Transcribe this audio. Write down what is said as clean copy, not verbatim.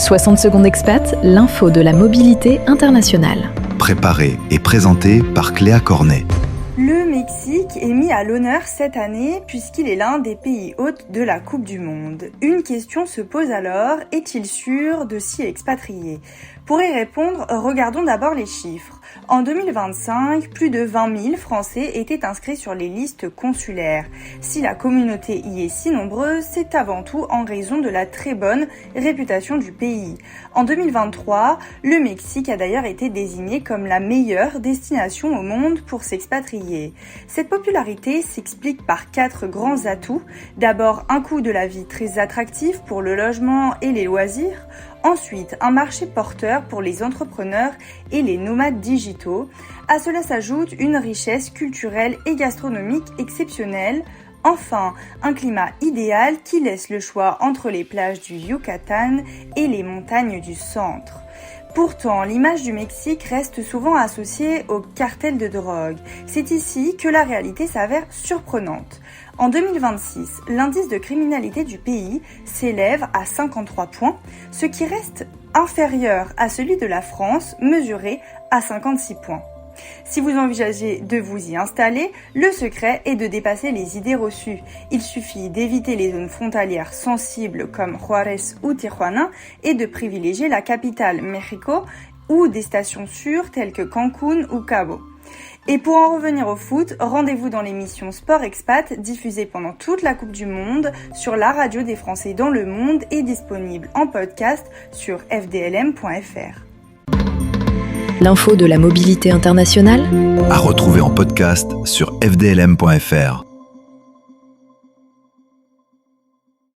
60 secondes expat, l'info de la mobilité internationale. Préparé et présenté par Cléa Cornet. Le Mexique est mis à l'honneur cette année puisqu'il est l'un des pays hôtes de la Coupe du Monde. Une question se pose alors, est-il sûr de s'y expatrier ? Pour y répondre, regardons d'abord les chiffres. En 2025, plus de 20 000 Français étaient inscrits sur les listes consulaires. Si la communauté y est si nombreuse, c'est avant tout en raison de la très bonne réputation du pays. En 2023, le Mexique a d'ailleurs été désigné comme la meilleure destination au monde pour s'expatrier. Cette popularité s'explique par 4 grands atouts. D'abord, un coût de la vie très attractif pour le logement et les loisirs. Ensuite, un marché porteur pour les entrepreneurs et les nomades digitaux. À cela s'ajoute une richesse culturelle et gastronomique exceptionnelle. Enfin, un climat idéal qui laisse le choix entre les plages du Yucatan et les montagnes du centre. Pourtant, l'image du Mexique reste souvent associée au cartel de drogue. C'est ici que la réalité s'avère surprenante. En 2026, l'indice de criminalité du pays s'élève à 53 points, ce qui reste inférieur à celui de la France, mesuré à 56 points. Si vous envisagez de vous y installer, le secret est de dépasser les idées reçues. Il suffit d'éviter les zones frontalières sensibles comme Juárez ou Tijuana et de privilégier la capitale Mexico ou des stations sûres telles que Cancún ou Cabo. Et pour en revenir au foot, rendez-vous dans l'émission Sport Expat diffusée pendant toute la Coupe du Monde sur la radio des Français dans le monde et disponible en podcast sur fdlm.fr. L'info de la mobilité internationale À retrouver en podcast sur fdlm.fr.